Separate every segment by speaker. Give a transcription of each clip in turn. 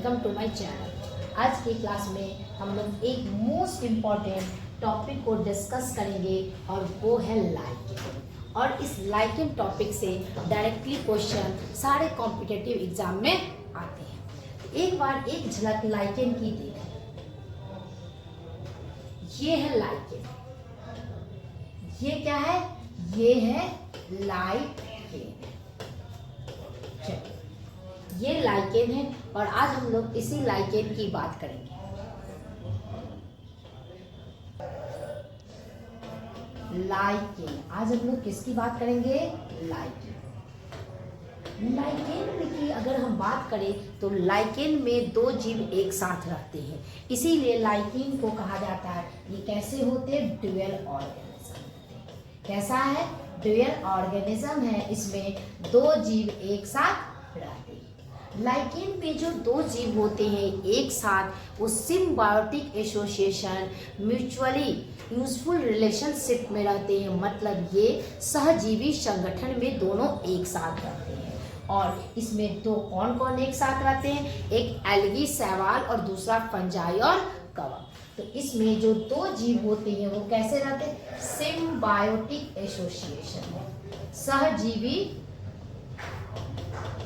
Speaker 1: Welcome to my channel. आज की class में हम लोग एक मोस्ट इम्पॉर्टेंट टॉपिक को डिस्कस करेंगे और वो है लाइकिंग। और इस लाइकिंग टॉपिक से डायरेक्टली क्वेश्चन सारे कॉम्पिटिटिव एग्जाम में आते हैं। एक बार एक झलक लाइकिंग की देखें। ये है लाइकिंग। ये क्या है? ये है लाइकिंग। ये लाइकेन है और आज हम लोग इसी लाइकेन की बात करेंगे। लाइकेन, आज हम लोग किसकी बात करेंगे? लाइकेन। लाइकेन की अगर हम बात करें तो लाइकेन में दो जीव एक साथ रहते हैं, इसीलिए लाइकेन को कहा जाता है। ये कैसे होते हैं? Dual organism. कैसा है? ड्यूअल ऑर्गेनिज्म है। इसमें दो जीव एक साथ रहते हैं। लाइकेन में जो दो जीव होते हैं एक साथ, वो symbiotic association, mutually useful relationship में रहते हैं। मतलब ये सहजीवी संगठन में दोनों एक साथ रहते हैं। और इसमें दो कौन कौन एक साथ रहते हैं? एक एल्गी शैवाल और दूसरा फंजाई और कवक। तो इसमें जो दो जीव होते हैं वो कैसे रहते हैं? सिम्बायोटिक एसोसिएशन, सहजीवी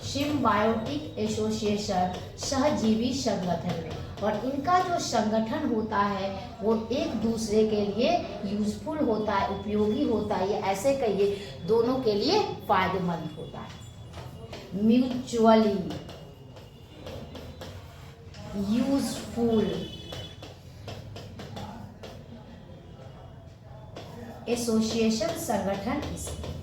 Speaker 1: सिम्बायोटिक एसोसिएशन, सहजीवी संगठन में। और इनका जो संगठन होता है वो एक दूसरे के लिए यूजफुल होता है, उपयोगी होता है, या ऐसे कहिए दोनों के लिए फायदेमंद होता है। म्यूचुअली यूजफुल एसोसिएशन संगठन इसमें।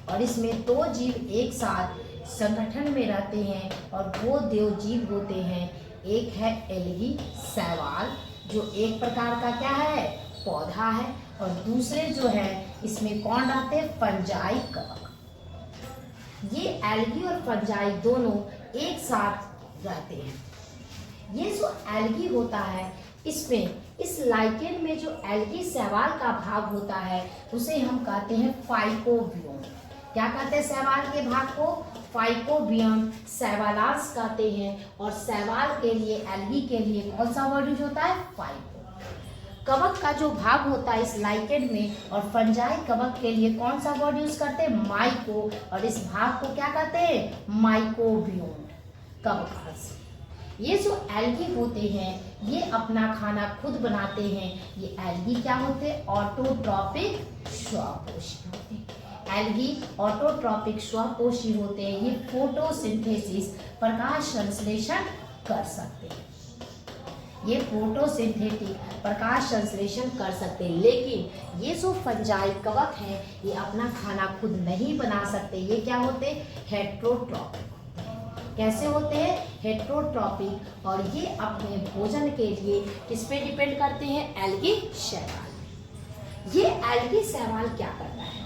Speaker 1: और इसमें दो जीव एक साथ संगठन में रहते हैं और वो दो जीव होते हैं। एक है एल्गी शैवाल, जो एक प्रकार का क्या है? पौधा है। और दूसरे जो है इसमें कौन रहते हैं? फंजाई कवक। ये एल्गी और फंजाई दोनों एक साथ रहते हैं। ये जो एल्गी होता है इसमें, इस लाइकेन में जो एल्गी शैवाल का भाग होता है उसे हम कहते हैं फाइकोबियम। क्या कहते हैं शैवाल के भाग को? फाइकोबियम। शैवालास कहते हैं। और शैवाल के लिए, एल्गी के लिए कौन सा वर्ड यूज होता है? फाइको। कवक का जो भाग होता है इस लाइकेन में, और फंजाई कवक के लिए कौन सा वर्ड यूज करते हैं? माइको। और इस भाग को क्या कहते हैं? माइकोबियोम। कवक। ये जो एल्गी होते हैं ये अपना खाना खुद बनाते हैं। ये एल्गी क्या होते हैं? ऑटोट्रॉपिक स्वपोषी होते हैं। एल्गी ऑटोट्रॉपिक स्वपोषी होते हैं। ये फोटोसिंथेसिस, प्रकाश संश्लेषण कर सकते हैं। ये फोटोसिंथेटिक प्रकाश संश्लेषण कर सकते हैं। लेकिन ये जो फंजाई कवक हैं ये अपना खाना खुद नहीं बना सकते। ये क्या होते हैं? हेट्रोट्रॉपिक। कैसे होते हैं? हेट्रोट्रॉपिक। और ये अपने भोजन के लिए किस पे डिपेंड करते हैं? एल्गी शैवाल। ये एल्गी शैवाल क्या करता है?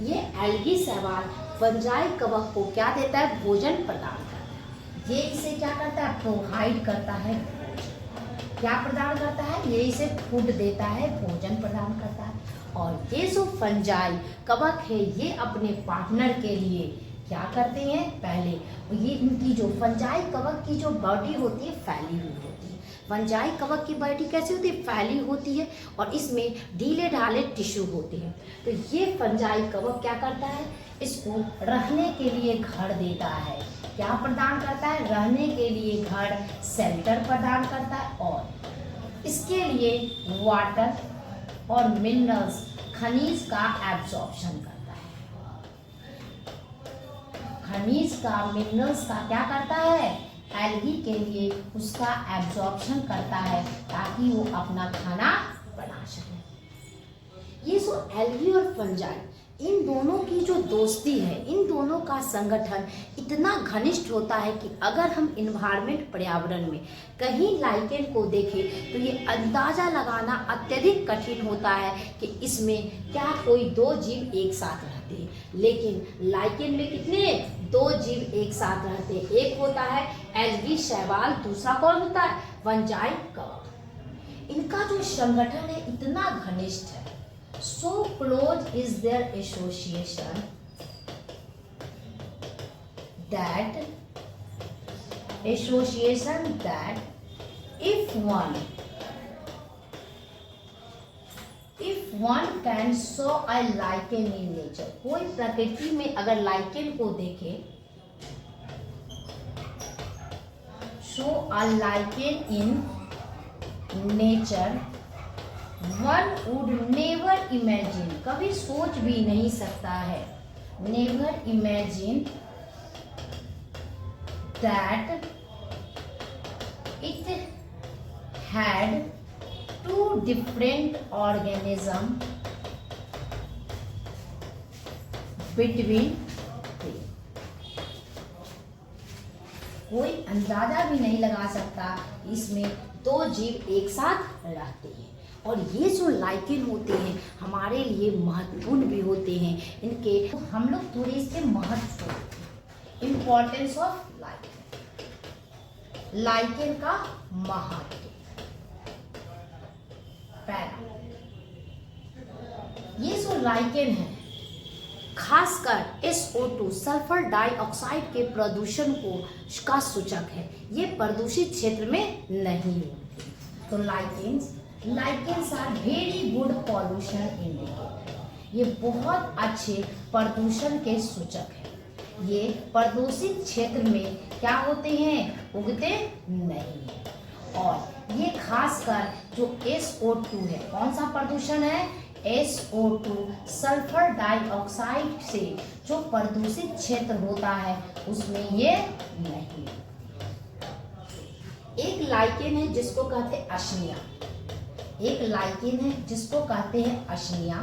Speaker 1: ये एल्गी शैवाल फंजाई कवक को क्या देता है? भोजन प्रदान करता है। ये इसे क्या करता है? प्रोवाइड करता है। क्या प्रदान करता है? ये इसे फूड देता है, भोजन प्रदान करता है। और ये जो फंजाई कवक है ये अपने पार्टनर के लिए क्या करते हैं? पहले ये इनकी जो फंजाई कवक की जो बॉडी होती है फैली हुई होती है। फंजाई कवक की बॉडी कैसी होती है? फैली होती है। और इसमें ढीले ढाले टिश्यू होते हैं। तो ये फंजाई कवक क्या करता है? इसको रहने के लिए घर देता है। क्या प्रदान करता है? रहने के लिए घर, शेल्टर प्रदान करता है। और इसके लिए वाटर और मिनरल्स, खनिज का एब्जॉर्प्शन करता है। खनिज का, मिनरल्स का क्या करता है? एल्गी के लिए उसका एब्जॉर्प्शन करता है ताकि वो अपना खाना बना सके। ये जो एल्गी और फंजाई, इन दोनों की जो दोस्ती है, इन दोनों का संगठन इतना घनिष्ठ होता है कि अगर हम इन्वायरमेंट, पर्यावरण में कहीं लाइकेन को देखें तो ये अंदाजा लगाना अत्यधिक कठिन होता है कि इसमें क्या कोई दो जीव एक साथ रहते हैं। लेकिन लाइकेन में कितने? दो जीव एक साथ रहते हैं। एक होता है एल्गी शैवाल, दूसरा कौन होता है? फंजाई कवक। इनका जो संगठन है इतना घनिष्ठ है। So close is their association that association that if one can saw a lichen in nature, कोई प्रकृति में अगर लाइकेन को देखे, show a lichen in nature, one would never imagine, कभी सोच भी नहीं सकता है, never imagine that it had two different organisms between them. कोई अंदाजा भी नहीं लगा सकता इसमें दो जीव एक साथ रहते हैं। और ये जो लाइकेन होते हैं हमारे लिए महत्वपूर्ण भी होते हैं। इनके हम लोग थोड़ी इसके महत्व, इम्पोर्टेंस ऑफ लाइकेन, लाइकेन का महत्व। ये जो लाइकेन है खासकर SO2 सल्फर डाइऑक्साइड के प्रदूषण को का सूचक है। ये प्रदूषित क्षेत्र में नहीं होते। तो lichens are very good pollution indicator, ये बहुत अच्छे प्रदूषण के सूचक है। ये प्रदूषित क्षेत्र में क्या होते हैं, उगते नहीं है। और ये खासकर जो SO2 है, कौन सा प्रदूषण है, SO2 सल्फर डाइऑक्साइड से जो प्रदूषित क्षेत्र होता है उसमें ये नहीं। एक लाइकेन है जिसको कहते हैं अशनिया, एक लाइकेन है जिसको कहते हैं अशनिया,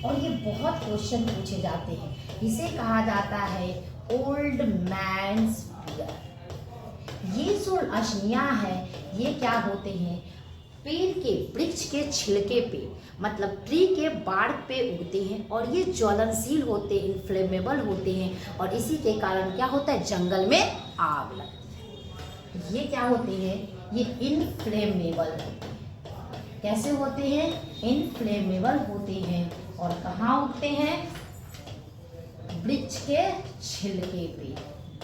Speaker 1: और ये बहुत क्वेश्चन पूछे जाते हैं। इसे कहा जाता है ओल्ड मैन्स बियर। ये जो अशनिया है ये क्या होते हैं, पेड़ के वृक्ष के छिलके पे, मतलब ट्री के बार्क पे उगते हैं और ये ज्वलनशील होते हैं, इन्फ्लेमेबल होते हैं, और इसी के कारण क्या होता है, जंगल में आग लगती है। ये क्या होते हैं, ये इनफ्लेमेबल होते हैं। कैसे होते हैं, इनफ्लेमेबल होते हैं। और कहाँ उगते हैं, वृक्ष के छिलके पे,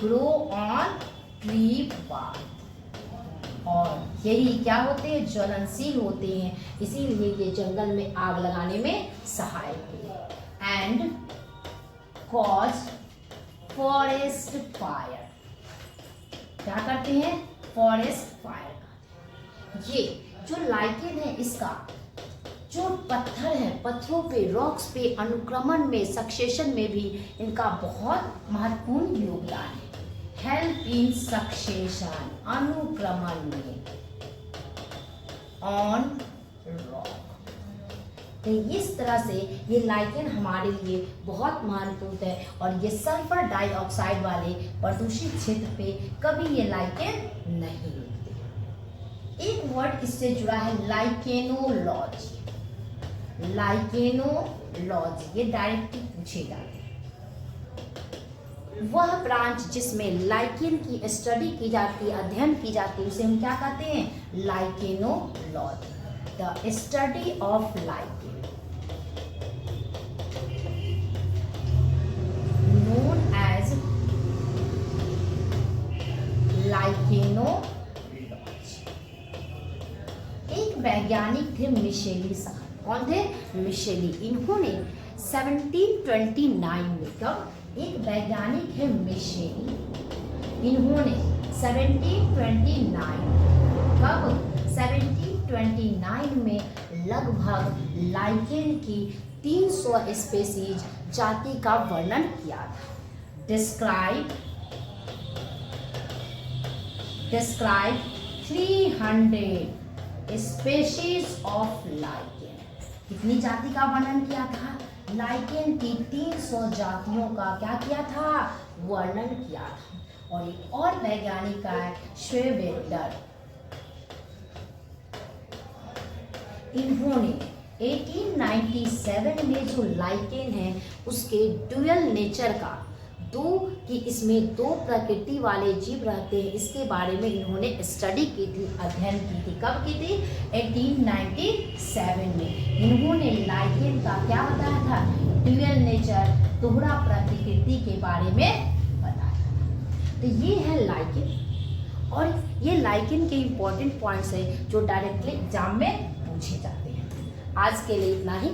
Speaker 1: ग्रो ऑन ट्री बार्क। और यही क्या होते हैं, ज्वलनशील होते हैं, इसीलिए ये जंगल में आग लगाने में सहायक है। एंड कॉज फॉरेस्ट फायर, क्या करते हैं, फॉरेस्ट फायर। ये जो लाइकेन है इसका जो पत्थर है, पत्थरों पे, रॉक्स पे अनुक्रमण में, सक्सेशन में भी इनका बहुत महत्वपूर्ण योगदान है। हेल्प इन सक्सेशन, अनुक्रमण में, ऑन रॉक। तो इस तरह से ये लाइकेन हमारे लिए बहुत महत्वपूर्ण है। और ये सल्फर डाइऑक्साइड वाले प्रदूषित क्षेत्र पे कभी ये लाइकेन नहीं होते। एक वर्ड इससे जुड़ा है लाइकेनोलॉजी। लाइकेनोलॉजी ये डायरेक्टली पूछे जाते हैं। वह ब्रांच जिसमें लाइकेन की स्टडी की जाती है, अध्ययन की जाती है, उसे हम क्या कहते हैं, lichenology, the study of lichen, known as lichenology. एक वैज्ञानिक थे मिशेली साहब। कौन थे, मिशेली। इन्होंने 1729 में, कब, एक वैज्ञानिक है मिशेली, इन्होंने 1729, कब, 1729 में लगभग लाइकेन की 300 स्पेसीज, जाति का वर्णन किया था। Describe 300 species of lichen. कितनी जाति का वर्णन किया था, लाइकेन की 300 जातियों का क्या किया था, वर्णन किया था। और एक और वैज्ञानिक का है श्वेवेल्डर। इन्होंने 1897 में जो लाइकेन है उसके ड्यूअल नेचर का, कि इसमें दो प्रकृति वाले जीव रहते हैं, इसके बारे में इन्होंने स्टडी की थी, अध्ययन की थी। कब की थी, 1897 में। इन्होंने लाइकेन का क्या बताया था, ड्यूअल नेचर, दोहरा प्रकृति के बारे में बताया था। तो ये है लाइकेन। और ये लाइकेन के इम्पोर्टेंट पॉइंट्स हैं जो डायरेक्टली एग्जाम में पूछे जाते हैं। आज के लिए इतना ही।